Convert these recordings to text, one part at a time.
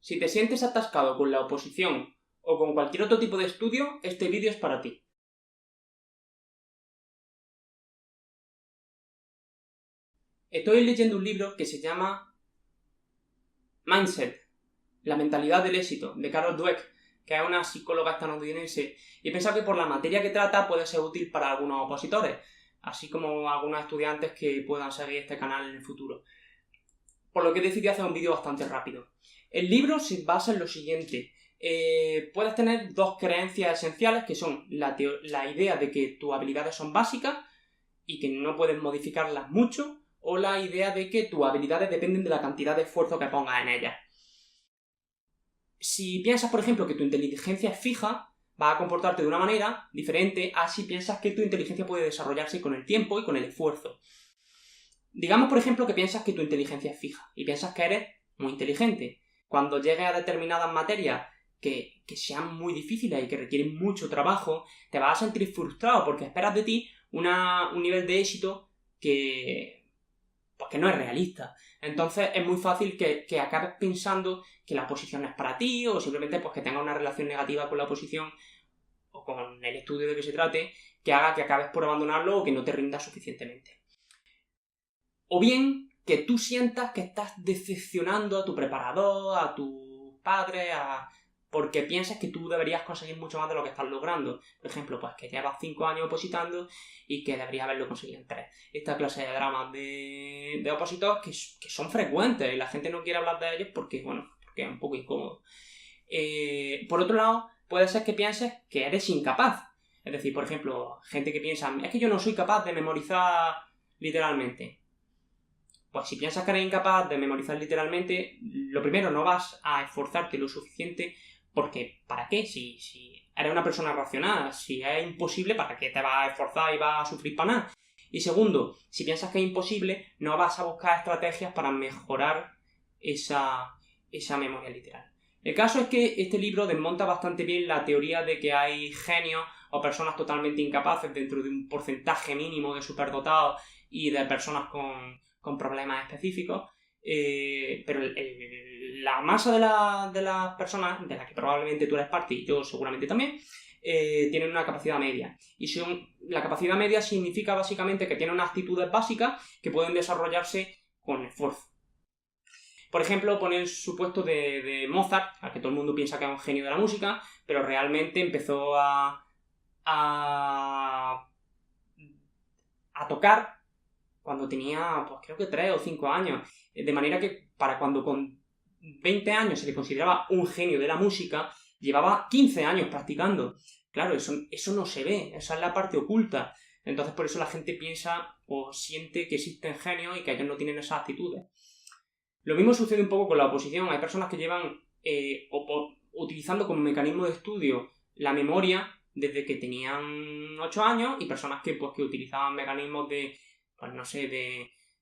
Si te sientes atascado con la oposición o con cualquier otro tipo de estudio, este vídeo es para ti. Estoy leyendo un libro que se llama Mindset, la mentalidad del éxito, de Carol Dweck, que es una psicóloga estadounidense, y he pensado que por la materia que trata puede ser útil para algunos opositores, así como algunos estudiantes que puedan seguir este canal en el futuro. Por lo que decidí hacer un vídeo bastante rápido. El libro se basa en lo siguiente. Puedes tener dos creencias esenciales, que son la idea de que tus habilidades son básicas y que no puedes modificarlas mucho, o la idea de que tus habilidades dependen de la cantidad de esfuerzo que pongas en ellas. Si piensas, por ejemplo, que tu inteligencia es fija, vas a comportarte de una manera diferente a si piensas que tu inteligencia puede desarrollarse con el tiempo y con el esfuerzo. Digamos, por ejemplo, que piensas que tu inteligencia es fija y piensas que eres muy inteligente. Cuando llegues a determinadas materias que sean muy difíciles y que requieren mucho trabajo, te vas a sentir frustrado porque esperas de ti un nivel de éxito que no es realista. Entonces es muy fácil que acabes pensando que la oposición no es para ti, o simplemente pues, que tengas una relación negativa con la oposición o con el estudio de que se trate, que haga que acabes por abandonarlo o que no te rindas suficientemente. O bien que tú sientas que estás decepcionando a tu preparador, a tus padres, porque piensas que tú deberías conseguir mucho más de lo que estás logrando. Por ejemplo, pues que llevas 5 años opositando y que deberías haberlo conseguido en 3. Esta clase de dramas de opositores que son frecuentes y la gente no quiere hablar de ellos porque es un poco incómodo. Por otro lado, puede ser que pienses que eres incapaz. Es decir, por ejemplo, gente que piensa, es que yo no soy capaz de memorizar literalmente. Pues si piensas que eres incapaz de memorizar literalmente, lo primero, no vas a esforzarte lo suficiente porque, ¿para qué? Si eres una persona racional, si es imposible, ¿para qué te vas a esforzar y vas a sufrir para nada? Y segundo, si piensas que es imposible, no vas a buscar estrategias para mejorar esa memoria literal. El caso es que este libro desmonta bastante bien la teoría de que hay genios o personas totalmente incapaces dentro de un porcentaje mínimo de superdotados y de personas con problemas específicos, pero la masa de las personas, de las que probablemente tú eres parte y yo seguramente también, tienen una capacidad media. Y la capacidad media significa básicamente que tienen unas actitudes básicas que pueden desarrollarse con esfuerzo. Por ejemplo, pone el supuesto de Mozart, al que todo el mundo piensa que es un genio de la música, pero realmente empezó a tocar cuando tenía, pues creo que 3 o 5 años. De manera que para cuando con 20 años se le consideraba un genio de la música, llevaba 15 años practicando. Claro, eso no se ve, esa es la parte oculta. Entonces por eso la gente piensa o siente que existen genios y que ellos no tienen esas actitudes. Lo mismo sucede un poco con la oposición. Hay personas que llevan utilizando como mecanismo de estudio la memoria desde que tenían 8 años y personas que utilizaban mecanismos de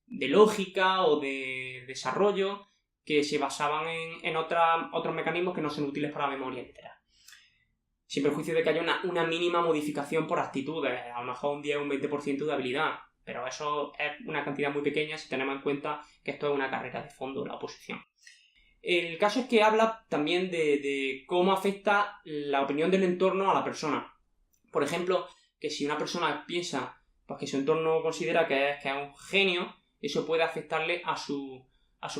lógica o de desarrollo que se basaban en otros mecanismos que no son útiles para la memoria literal. Sin perjuicio de que haya una mínima modificación por actitudes, a lo mejor un 10 o un 20% de habilidad, pero eso es una cantidad muy pequeña si tenemos en cuenta que esto es una carrera de fondo, la oposición. El caso es que habla también de cómo afecta la opinión del entorno a la persona. Por ejemplo, que si una persona piensa pues que su entorno considera que es un genio, eso puede afectarle a su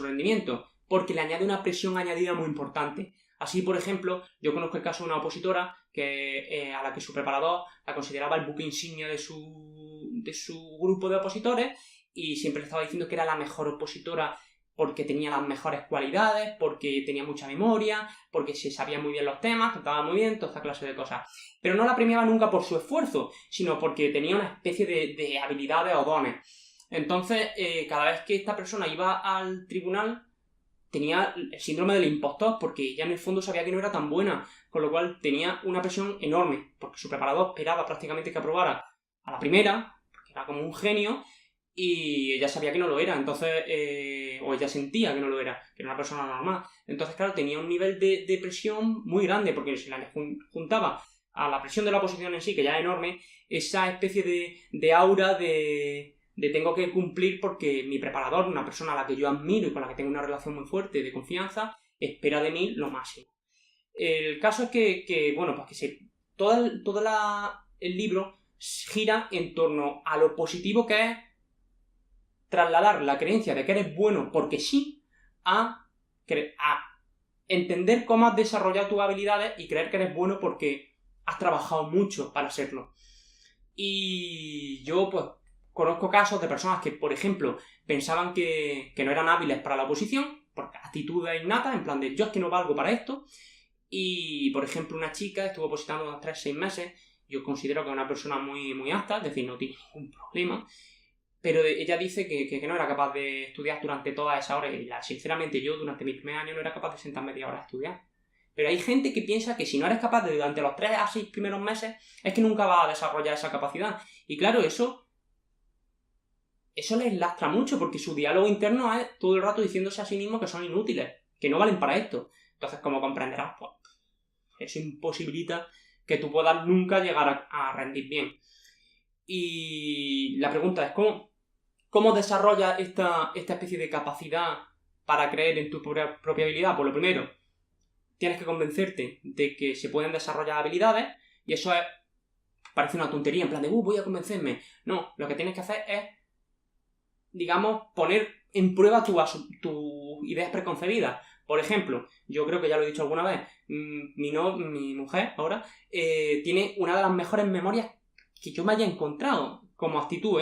rendimiento, porque le añade una presión añadida muy importante. Así, por ejemplo, yo conozco el caso de una opositora a la que su preparador la consideraba el buque insignia de su grupo de opositores y siempre le estaba diciendo que era la mejor opositora porque tenía las mejores cualidades, porque tenía mucha memoria, porque se sabía muy bien los temas, cantaba muy bien, toda esta clase de cosas. Pero no la premiaba nunca por su esfuerzo, sino porque tenía una especie de habilidades o dones. Entonces, cada vez que esta persona iba al tribunal, tenía el síndrome del impostor, porque ella en el fondo sabía que no era tan buena, con lo cual tenía una presión enorme, porque su preparador esperaba prácticamente que aprobara a la primera, porque era como un genio, y ella sabía que no lo era, entonces, o ella sentía que no lo era, que era una persona normal. Entonces, claro, tenía un nivel de presión muy grande, porque si la juntaba a la presión de la oposición en sí, que ya es enorme, esa especie de aura de tengo que cumplir porque mi preparador, una persona a la que yo admiro y con la que tengo una relación muy fuerte de confianza, espera de mí lo máximo. El caso es todo el libro gira en torno a lo positivo que es trasladar la creencia de que eres bueno porque sí a entender cómo has desarrollado tus habilidades y creer que eres bueno porque has trabajado mucho para serlo. Y yo, pues, conozco casos de personas que, por ejemplo, pensaban que no eran hábiles para la oposición, por actitudes innatas, en plan de yo es que no valgo para esto. Y, por ejemplo, una chica estuvo opositando unos 3-6 meses. Yo considero que es una persona muy, muy apta, es decir, no tiene ningún problema. Pero ella dice que no era capaz de estudiar durante todas esas horas. Y sinceramente, yo durante mis primeros años no era capaz de sentarme media hora a estudiar. Pero hay gente que piensa que si no eres capaz de durante los 3 a 6 primeros meses, es que nunca vas a desarrollar esa capacidad. Y claro, eso les lastra mucho, porque su diálogo interno es todo el rato diciéndose a sí mismo que son inútiles, que no valen para esto. Entonces, como comprenderás, pues eso imposibilita que tú puedas nunca llegar a rendir bien. Y la pregunta es, ¿cómo desarrollas esta especie de capacidad para creer en tu propia habilidad? Pues lo primero, tienes que convencerte de que se pueden desarrollar habilidades, y eso parece una tontería, en plan de voy a convencerme. No, lo que tienes que hacer es, digamos, poner en prueba tus ideas preconcebidas. Por ejemplo, yo creo que ya lo he dicho alguna vez, mi mujer ahora tiene una de las mejores memorias que yo me haya encontrado como actitud,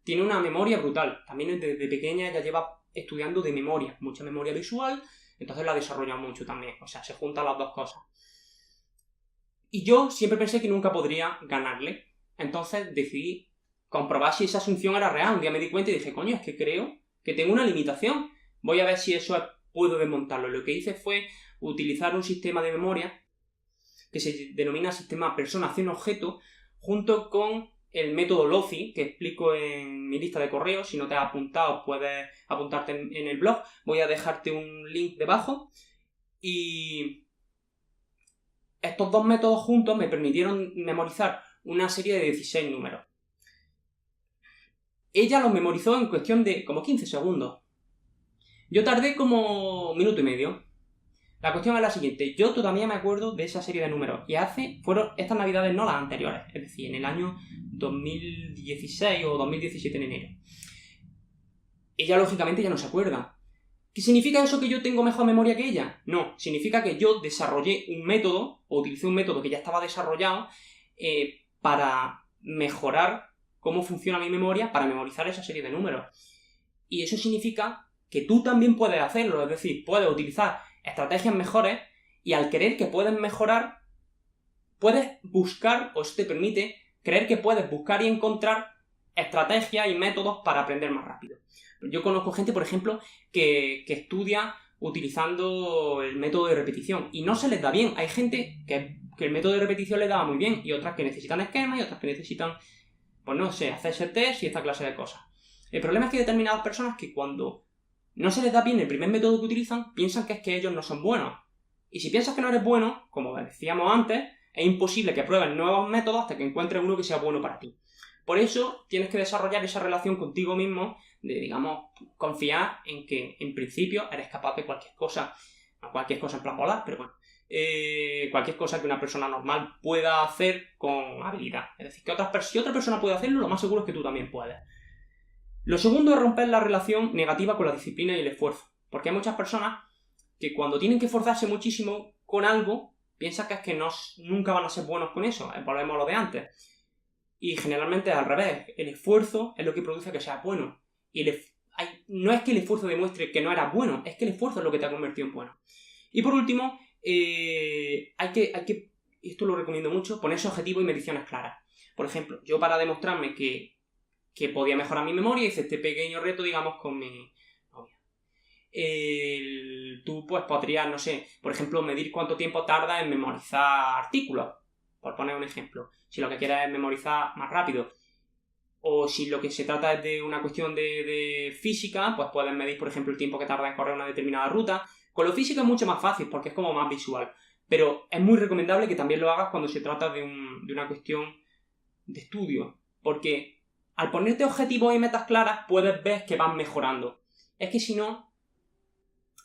Tiene una memoria brutal. También desde pequeña ella lleva estudiando de memoria, mucha memoria visual, entonces la desarrolla mucho también. O sea, se juntan las dos cosas. Y yo siempre pensé que nunca podría ganarle. Entonces decidí comprobar si esa asunción era real. Un día me di cuenta y dije, coño, es que creo que tengo una limitación. Voy a ver si eso puedo desmontarlo. Lo que hice fue utilizar un sistema de memoria que se denomina sistema persona-acción-objeto, junto con el método LOCI, que explico en mi lista de correos. Si no te has apuntado, puedes apuntarte en el blog. Voy a dejarte un link debajo. Y estos dos métodos juntos me permitieron memorizar una serie de 16 números. Ella los memorizó en cuestión de como 15 segundos. Yo tardé como 1 minuto y medio. La cuestión es la siguiente. Yo todavía me acuerdo de esa serie de números. Y fueron estas navidades, no las anteriores. Es decir, en el año 2016 o 2017 en enero. Ella, lógicamente, ya no se acuerda. ¿Qué significa eso, que yo tengo mejor memoria que ella? No. Significa que yo desarrollé un método, o utilicé un método que ya estaba desarrollado, para mejorar cómo funciona mi memoria, para memorizar esa serie de números. Y eso significa que tú también puedes hacerlo. Es decir, puedes utilizar estrategias mejores, y al creer que puedes mejorar, puedes buscar, o eso te permite creer que puedes buscar y encontrar estrategias y métodos para aprender más rápido. Yo conozco gente, por ejemplo, que estudia utilizando el método de repetición y no se les da bien. Hay gente que el método de repetición les da muy bien, y otras que necesitan esquemas, y otras que necesitan, pues no sé, hacerse test y esta clase de cosas. El problema es que hay determinadas personas que cuando no se les da bien el primer método que utilizan, piensan que es que ellos no son buenos. Y si piensas que no eres bueno, como decíamos antes, es imposible que pruebes nuevos métodos hasta que encuentres uno que sea bueno para ti. Por eso tienes que desarrollar esa relación contigo mismo de, digamos, confiar en que en principio eres capaz de cualquier cosa. No cualquier cosa en plan volar, pero bueno. Cualquier cosa que una persona normal pueda hacer con habilidad. Es decir, que si otra persona puede hacerlo, lo más seguro es que tú también puedes. Lo segundo es romper la relación negativa con la disciplina y el esfuerzo. Porque hay muchas personas que cuando tienen que esforzarse muchísimo con algo, piensan que es que nunca van a ser buenos con eso. Volvemos a lo de antes. Y generalmente es al revés. El esfuerzo es lo que produce que seas bueno. Y no es que el esfuerzo demuestre que no eras bueno, es que el esfuerzo es lo que te ha convertido en bueno. Y por último, hay que, esto lo recomiendo mucho, ponerse objetivos y mediciones claras. Por ejemplo, yo para demostrarme que podía mejorar mi memoria, hice este pequeño reto, digamos, con mi novia. Tú pues podrías, no sé, por ejemplo, medir cuánto tiempo tarda en memorizar artículos, por poner un ejemplo. Si lo que quieres es memorizar más rápido, o si lo que se trata es de una cuestión de física, pues puedes medir, por ejemplo, el tiempo que tarda en correr una determinada ruta. Con lo físico es mucho más fácil, porque es como más visual. Pero es muy recomendable que también lo hagas cuando se trata de una cuestión de estudio, porque al ponerte objetivos y metas claras, puedes ver que vas mejorando. Es que si no,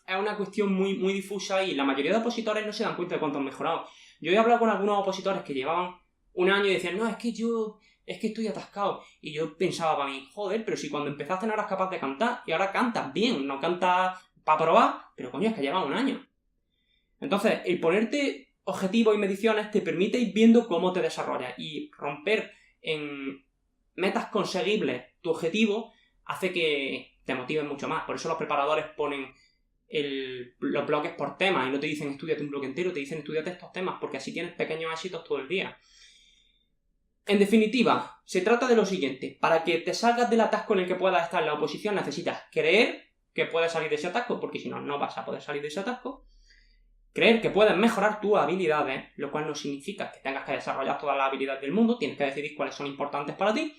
es una cuestión muy, muy difusa y la mayoría de opositores no se dan cuenta de cuánto han mejorado. Yo he hablado con algunos opositores que llevaban un año y decían, no, es que estoy atascado. Y yo pensaba para mí, joder, pero si cuando empezaste no eras capaz de cantar y ahora cantas bien, no cantas para probar, pero coño, es que llevas un año. Entonces, el ponerte objetivos y mediciones te permite ir viendo cómo te desarrollas y romper en metas conseguibles tu objetivo hace que te motives mucho más. Por eso los preparadores ponen los bloques por temas y no te dicen estudiate un bloque entero, te dicen estudiate estos temas porque así tienes pequeños éxitos todo el día. En definitiva, se trata de lo siguiente. Para que te salgas del atasco en el que puedas estar en la oposición necesitas creer que puedes salir de ese atasco, porque si no, no vas a poder salir de ese atasco. Creer que puedes mejorar tus habilidades, lo cual no significa que tengas que desarrollar todas las habilidades del mundo, tienes que decidir cuáles son importantes para ti.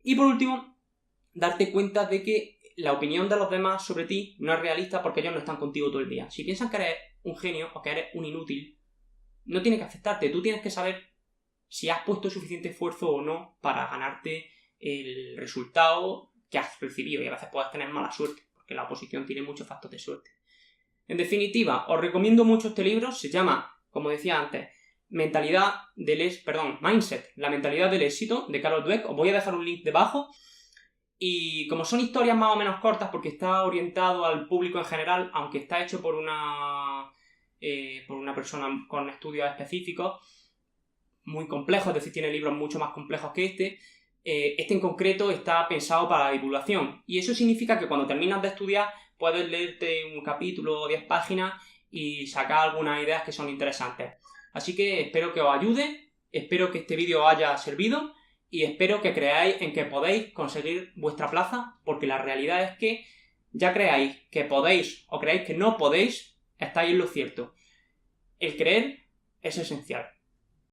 Y por último, darte cuenta de que la opinión de los demás sobre ti no es realista porque ellos no están contigo todo el día. Si piensan que eres un genio o que eres un inútil, no tiene que afectarte. Tú tienes que saber si has puesto suficiente esfuerzo o no para ganarte el resultado que has recibido. Y a veces puedes tener mala suerte, porque la oposición tiene muchos factores de suerte. En definitiva, os recomiendo mucho este libro. Se llama, como decía antes, Mindset, la mentalidad del éxito, de Carol Dweck. Os voy a dejar un link debajo. Y como son historias más o menos cortas, porque está orientado al público en general, aunque está hecho por una persona con estudios específicos, muy complejos, es decir, tiene libros mucho más complejos que este en concreto está pensado para la divulgación. Y eso significa que cuando terminas de estudiar puedes leerte un capítulo o 10 páginas y sacar algunas ideas que son interesantes. Así que espero que os ayude, espero que este vídeo os haya servido y espero que creáis en que podéis conseguir vuestra plaza, porque la realidad es que ya creáis que podéis o creáis que no podéis, estáis en lo cierto. El creer es esencial.